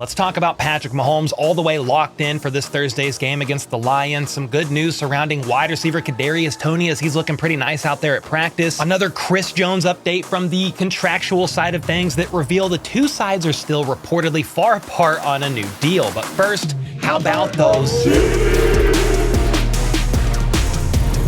Let's talk about Patrick Mahomes all the way locked in for this Thursday's game against the Lions. Some good news surrounding wide receiver Kadarius Toney as he's looking pretty nice out there at practice. Another Chris Jones update from the contractual side of things that reveal the two sides are still reportedly far apart on a new deal. But first, how about those?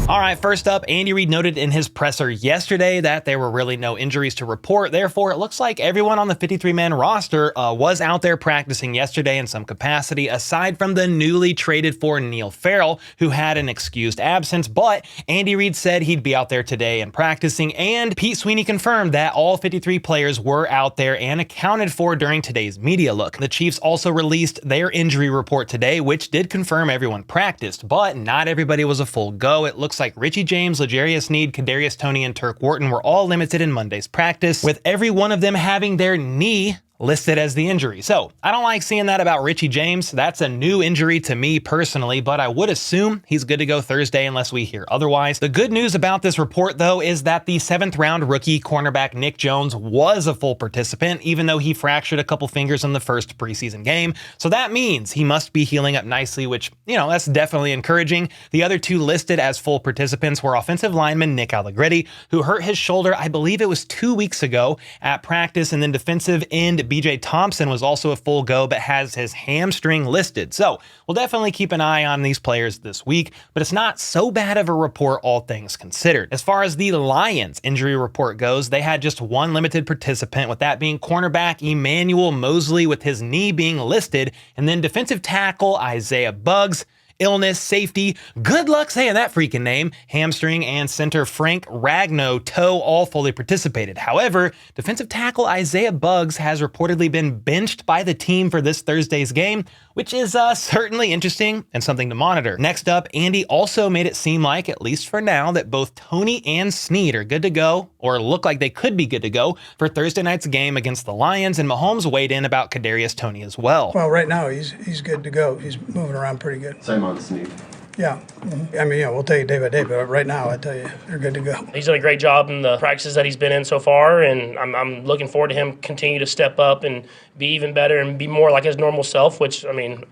All right, first up, Andy Reid noted in his presser yesterday that there were really no injuries to report. Therefore, it looks like everyone on the 53-man roster was out there practicing yesterday in some capacity, aside from the newly traded for Neil Farrell, who had an excused absence. But Andy Reid said he'd be out there today and practicing, and Pete Sweeney confirmed that all 53 players were out there and accounted for during today's media look. The Chiefs also released their injury report today, which did confirm everyone practiced, but not everybody was a full go. It looks like Richie James, Toney, Sneed, Kadarius Toney, and Turk Wharton were all limited in Monday's practice, with every one of them having their knee listed as the injury. So I don't like seeing that about Richie James. That's a new injury to me personally, but I would assume he's good to go Thursday unless we hear otherwise. The good news about this report, though, is that the 7th round rookie cornerback Nick Jones was a full participant, even though he fractured a couple fingers in the first preseason game. So that means he must be healing up nicely, which, that's definitely encouraging. The other two listed as full participants were offensive lineman Nick Allegretti, who hurt his shoulder, I believe it was 2 weeks ago at practice, and then defensive end BJ Thompson was also a full go, but has his hamstring listed. So we'll definitely keep an eye on these players this week, but it's not so bad of a report, all things considered. As far as the Lions injury report goes, they had just one limited participant, with that being cornerback Emmanuel Mosley, with his knee being listed, and then defensive tackle Isaiah Buggs. Illness, safety, good luck saying that freaking name, hamstring, and center Frank Ragnow toe all fully participated. However, defensive tackle Isaiah Buggs has reportedly been benched by the team for this Thursday's game, which is certainly interesting and something to monitor. Next up, Andy also made it seem like, at least for now, that both Toney and Sneed are good to go, or look like they could be good to go, for Thursday night's game against the Lions, and Mahomes weighed in about Kadarius Toney as well. Well, right now he's good to go. He's moving around pretty good. Same on Sneed. Yeah. Mm-hmm. I mean, we'll take it day by day, but right now, I tell you, they're good to go. He's done a great job in the practices that he's been in so far, and I'm looking forward to him continue to step up and be even better and be more like his normal self, which,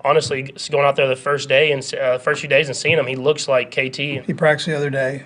honestly, going out there the first day and first few days and seeing him, he looks like KT. He practiced the other day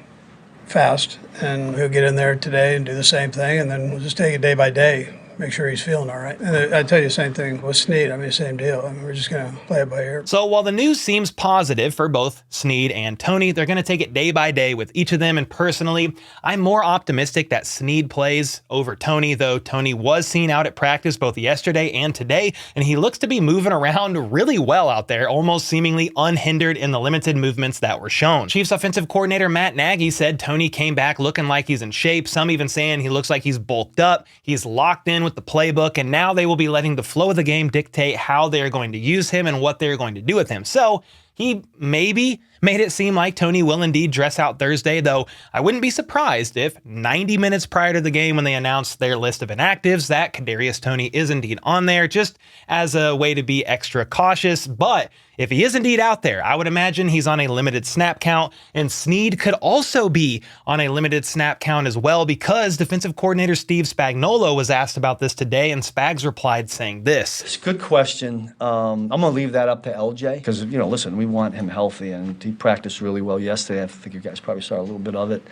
fast, and he'll get in there today and do the same thing, and then we'll just take it day by day. Make sure he's feeling all right. And I tell you the same thing with Sneed. Same deal. We're just going to play it by ear. So while the news seems positive for both Sneed and Toney, they're going to take it day by day with each of them. And personally, I'm more optimistic that Sneed plays over Toney, though Toney was seen out at practice both yesterday and today, and he looks to be moving around really well out there, almost seemingly unhindered in the limited movements that were shown. Chiefs offensive coordinator Matt Nagy said Toney came back looking like he's in shape, some even saying he looks like he's bulked up, he's locked in with the playbook, and now they will be letting the flow of the game dictate how they're going to use him and what they're going to do with him. So he maybe made it seem like Toney will indeed dress out Thursday, though I wouldn't be surprised if 90 minutes prior to the game, when they announced their list of inactives, that Kadarius Toney is indeed on there, just as a way to be extra cautious. But if he is indeed out there, I would imagine he's on a limited snap count, and Sneed could also be on a limited snap count as well, because defensive coordinator Steve Spagnuolo was asked about this today, and Spags replied saying this. It's a good question. I'm going to leave that up to LJ, because, listen, we want him healthy, and he practiced really well yesterday. I think you guys probably saw a little bit of it,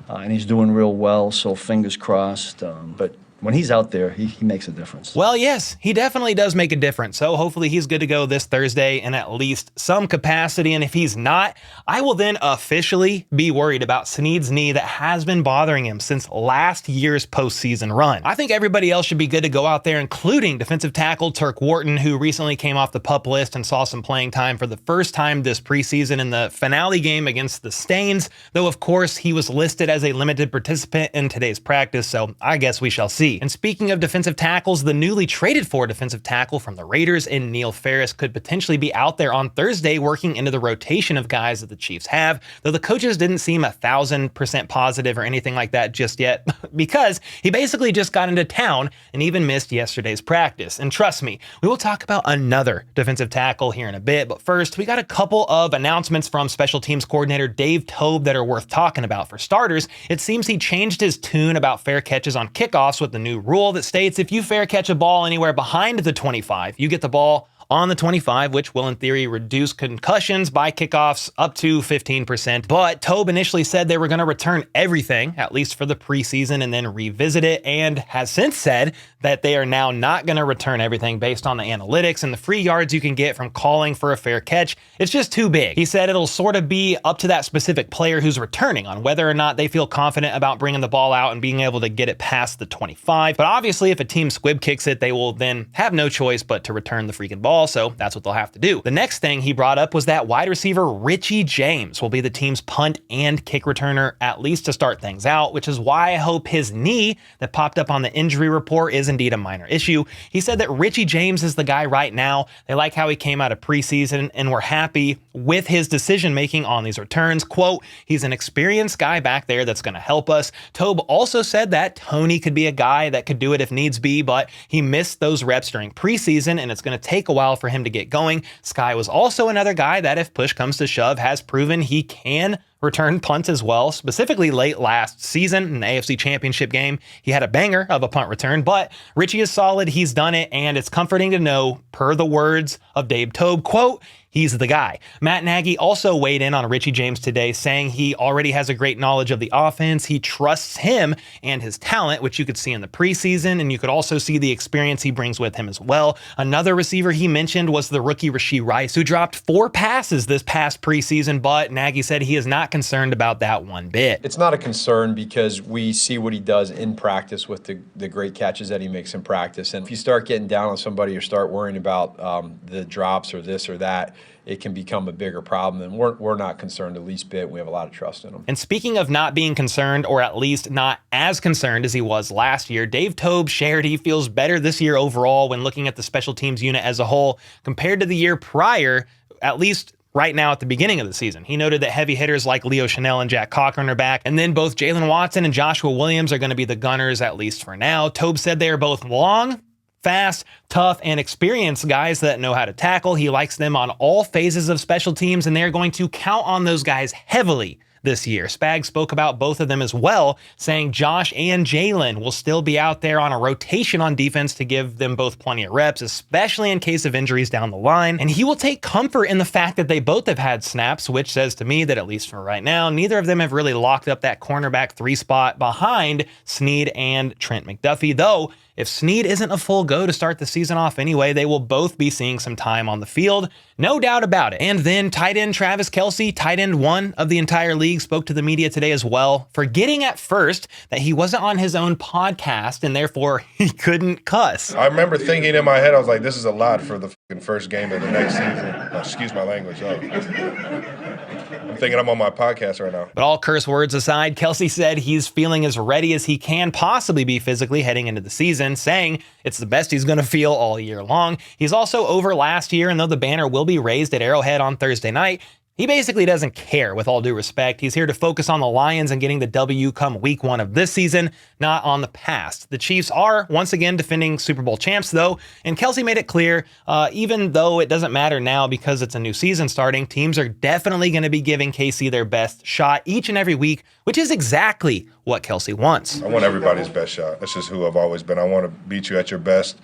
and he's doing real well, so fingers crossed. But when he's out there, he makes a difference. Well, yes, he definitely does make a difference. So hopefully he's good to go this Thursday in at least some capacity. And if he's not, I will then officially be worried about Sneed's knee that has been bothering him since last year's postseason run. I think everybody else should be good to go out there, including defensive tackle Turk Wharton, who recently came off the PUP list and saw some playing time for the first time this preseason in the finale game against the Stains, though of course he was listed as a limited participant in today's practice, so I guess we shall see. And speaking of defensive tackles, the newly traded for defensive tackle from the Raiders in Neil Ferris could potentially be out there on Thursday working into the rotation of guys that the Chiefs have, though the coaches didn't seem 1,000% positive or anything like that just yet, because he basically just got into town and even missed yesterday's practice. And trust me, we will talk about another defensive tackle here in a bit, but first, we got a couple of announcements from special teams coordinator Dave Toub that are worth talking about. For starters, it seems he changed his tune about fair catches on kickoffs with the new rule that states if you fair catch a ball anywhere behind the 25, you get the ball on the 25, which will in theory reduce concussions by kickoffs up to 15%. But Toub initially said they were going to return everything, at least for the preseason, and then revisit it, and has since said that they are now not going to return everything based on the analytics and the free yards you can get from calling for a fair catch. It's just too big. He said it'll sort of be up to that specific player who's returning on whether or not they feel confident about bringing the ball out and being able to get it past the 25. But obviously, if a team squib kicks it, they will then have no choice but to return the freaking ball. So that's what they'll have to do. The next thing he brought up was that wide receiver Richie James will be the team's punt and kick returner, at least to start things out, which is why I hope his knee that popped up on the injury report is indeed a minor issue. He said that Richie James is the guy right now. They like how he came out of preseason and were happy with his decision making on these returns. Quote, he's an experienced guy back there that's going to help us. Toub also said that Toney could be a guy that could do it if needs be, but he missed those reps during preseason and it's going to take a while for him to get going. Sky was also another guy that if push comes to shove has proven he can return punts as well, specifically late last season in the AFC Championship game. He had a banger of a punt return, but Richie is solid. He's done it, and it's comforting to know, per the words of Dave Toub, quote, he's the guy. Matt Nagy also weighed in on Richie James today, saying he already has a great knowledge of the offense. He trusts him and his talent, which you could see in the preseason, and you could also see the experience he brings with him as well. Another receiver he mentioned was the rookie Rashee Rice, who dropped 4 passes this past preseason, but Nagy said he is not concerned about that one bit. It's not a concern because we see what he does in practice with the great catches that he makes in practice. And if you start getting down on somebody or start worrying about the drops or this or that, it can become a bigger problem, and we're not concerned the least bit. We have a lot of trust in him. And speaking of not being concerned, or at least not as concerned as he was last year, Dave Toub shared he feels better this year overall when looking at the special teams unit as a whole compared to the year prior, at least right now at the beginning of the season. He noted that heavy hitters like Leo Chanel and Jack Cochran are back, and then both Jalen Watson and Joshua Williams are going to be the gunners, at least for now. Toub said they are both long, fast, tough, and experienced guys that know how to tackle. He likes them on all phases of special teams, and they're going to count on those guys heavily this year. Spags spoke about both of them as well, saying Josh and Jalen will still be out there on a rotation on defense to give them both plenty of reps, especially in case of injuries down the line. And he will take comfort in the fact that they both have had snaps, which says to me that at least for right now, neither of them have really locked up that cornerback 3 spot behind Sneed and Trent McDuffie, though if Sneed isn't a full go to start the season off anyway, they will both be seeing some time on the field. No doubt about it. And then tight end Travis Kelce, tight end 1 of the entire league, spoke to the media today as well, forgetting at first that he wasn't on his own podcast and therefore he couldn't cuss. I remember thinking in my head, I was like, this is a lot for the first game of the next season. Oh, excuse my language. I'm thinking I'm on my podcast right now. But all curse words aside, Kelce said he's feeling as ready as he can possibly be physically heading into the season, saying it's the best he's going to feel all year long. He's also over last year, and though the banner will be raised at Arrowhead on Thursday night, he basically doesn't care, with all due respect. He's here to focus on the Lions and getting the W come week 1 of this season, not on the past. The Chiefs are once again defending Super Bowl champs, though, and Kelce made it clear, even though it doesn't matter now because it's a new season starting, teams are definitely going to be giving KC their best shot each and every week, which is exactly what Kelce wants. I want everybody's best shot. That's just who I've always been. I want to beat you at your best.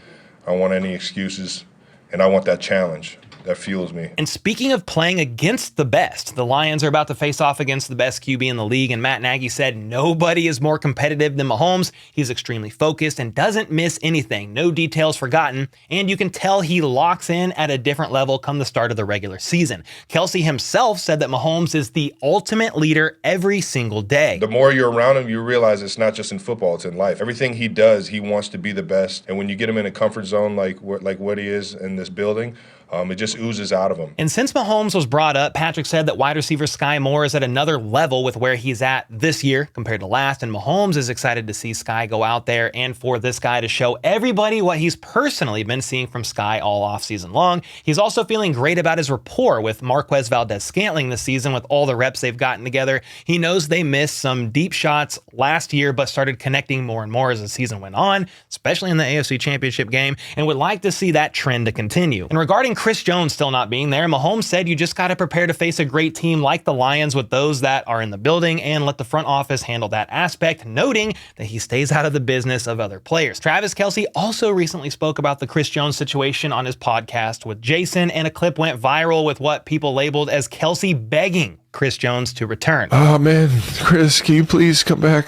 I don't want any excuses, and I want that challenge. That fuels me. And speaking of playing against the best, the Lions are about to face off against the best QB in the league, and Matt Nagy said nobody is more competitive than Mahomes. He's extremely focused and doesn't miss anything, no details forgotten, and you can tell he locks in at a different level come the start of the regular season. Kelce himself said that Mahomes is the ultimate leader every single day. The more you're around him, you realize it's not just in football, it's in life. Everything he does, he wants to be the best, and when you get him in a comfort zone like what he is in this building, it just oozes out of him. And since Mahomes was brought up, Patrick said that wide receiver Sky Moore is at another level with where he's at this year compared to last, and Mahomes is excited to see Sky go out there and for this guy to show everybody what he's personally been seeing from Sky all offseason long. He's also feeling great about his rapport with Marquez Valdez-Scantling this season with all the reps they've gotten together. He knows they missed some deep shots last year, but started connecting more and more as the season went on, especially in the AFC Championship game, and would like to see that trend to continue. And regarding Chris Jones Jones still not being there, Mahomes said you just got to prepare to face a great team like the Lions with those that are in the building and let the front office handle that aspect, noting that he stays out of the business of other players. Travis Kelce also recently spoke about the Chris Jones situation on his podcast with Jason, and a clip went viral with what people labeled as Kelce begging Chris Jones to return. Oh man, Chris, can you please come back?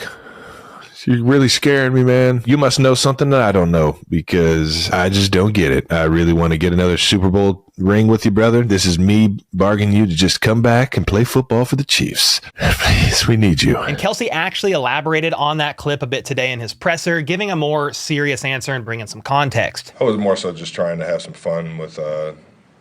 You're really scaring me, man. You must know something that I don't know, because I just don't get it. I really want to get another Super Bowl ring with you, brother. This is me bargaining you to just come back and play football for the Chiefs. Please, we need you. And Kelce actually elaborated on that clip a bit today in his presser, giving a more serious answer and bringing some context. I was more so just trying to have some fun with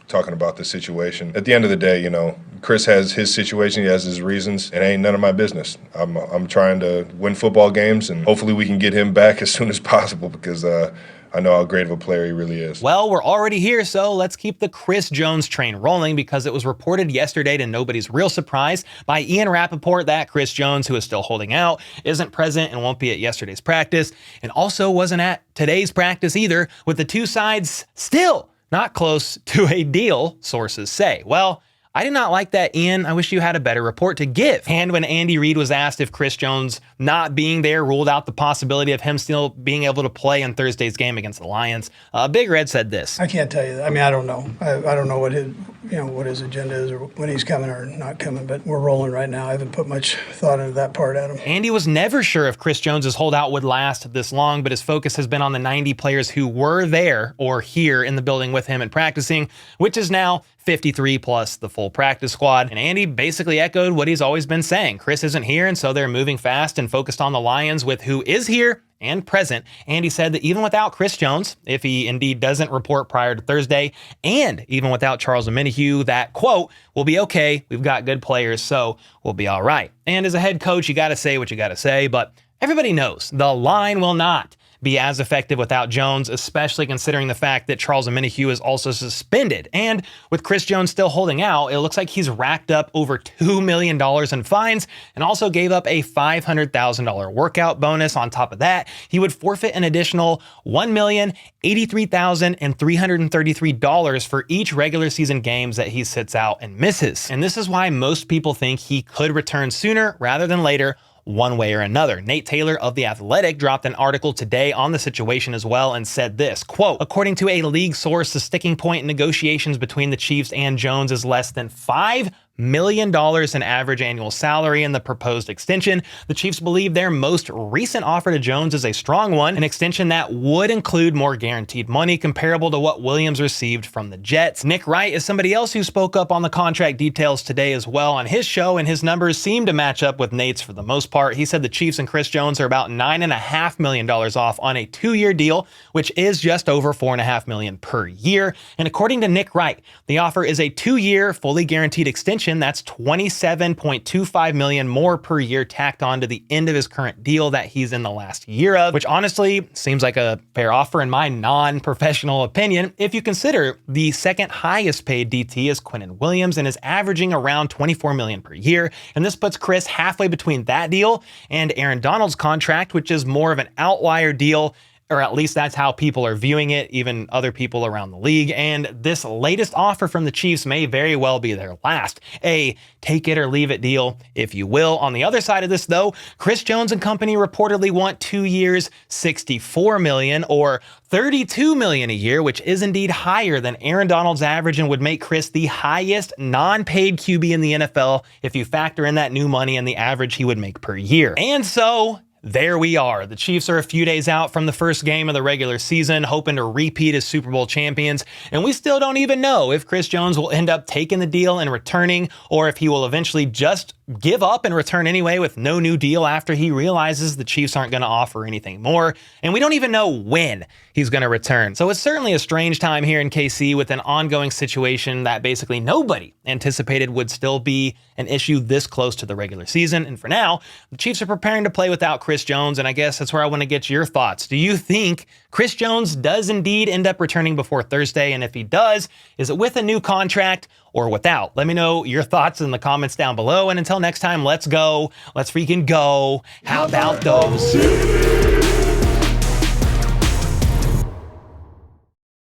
talking about the situation. At the end of the day, you know, Chris has his situation, he has his reasons, and it ain't none of my business. I'm trying to win football games, and hopefully we can get him back as soon as possible, because I know how great of a player he really is. Well, we're already here, so let's keep the Chris Jones train rolling, because it was reported yesterday, to nobody's real surprise, by Ian Rappaport that Chris Jones, who is still holding out, isn't present and won't be at yesterday's practice, and also wasn't at today's practice either, with the two sides still not close to a deal, sources say. Well, I do not like that, Ian. I wish you had a better report to give. And when Andy Reid was asked if Chris Jones not being there ruled out the possibility of him still being able to play in Thursday's game against the Lions, Big Red said this. I can't tell you that. I mean, I don't know. I don't know what his agenda is, or when he's coming or not coming, but we're rolling right now. I haven't put much thought into that part, Adam. Andy was never sure if Chris Jones's holdout would last this long, but his focus has been on the 90 players who were there or here in the building with him and practicing, which is now 53 plus the full practice squad. And Andy basically echoed what he's always been saying. Chris isn't here, and so they're moving fast and focused on the Lions with who is here and present. Andy said that even without Chris Jones, if he indeed doesn't report prior to Thursday, and even without Charles Omenihu, that, quote, we'll be okay. We've got good players, so we'll be all right. And as a head coach, you got to say what you got to say, but everybody knows the line will not be as effective without Jones, especially considering the fact that Charles Omenihu is also suspended. And with Chris Jones still holding out, it looks like he's racked up over $2 million in fines and also gave up a $500,000 workout bonus. On top of that, he would forfeit an additional $1,083,333 for each regular season games that he sits out and misses. And this is why most people think he could return sooner rather than later, one way or another. Nate Taylor of The Athletic dropped an article today on the situation as well and said this, quote, according to a league source, the sticking point in negotiations between the Chiefs and Jones is less than $5 million in average annual salary in the proposed extension. The Chiefs believe their most recent offer to Jones is a strong one, an extension that would include more guaranteed money comparable to what Williams received from the Jets. Nick Wright is somebody else who spoke up on the contract details today as well on his show, and his numbers seem to match up with Nate's for the most part. He said the Chiefs and Chris Jones are about $9.5 million off on a 2-year deal, which is just over $4.5 million per year. And according to Nick Wright, the offer is a 2-year fully guaranteed extension. That's $27.25 million more per year tacked on to the end of his current deal that he's in the last year of, which honestly seems like a fair offer in my non-professional opinion. If you consider the second highest paid DT is Quinnen Williams and is averaging around $24 million per year. And this puts Chris halfway between that deal and Aaron Donald's contract, which is more of an outlier deal, or at least that's how people are viewing it, even other people around the league. And this latest offer from the Chiefs may very well be their last. A take it or leave it deal, if you will. On the other side of this, though, Chris Jones and company reportedly want 2 years, $64 million or $32 million a year, which is indeed higher than Aaron Donald's average and would make Chris the highest non-paid QB in the NFL if you factor in that new money and the average he would make per year. And so there we are. The Chiefs are a few days out from the first game of the regular season, hoping to repeat as Super Bowl champions. And we still don't even know if Chris Jones will end up taking the deal and returning, or if he will eventually just give up and return anyway with no new deal after he realizes the Chiefs aren't going to offer anything more. And we don't even know when he's going to return. So it's certainly a strange time here in KC with an ongoing situation that basically nobody anticipated would still be an issue this close to the regular season. And for now, the Chiefs are preparing to play without Chris Jones. And I guess that's where I want to get your thoughts. Do you think Chris Jones does indeed end up returning before Thursday? And if he does, is it with a new contract or without? Let me know your thoughts in the comments down below. And until next time, let's go. Let's freaking go. How about those?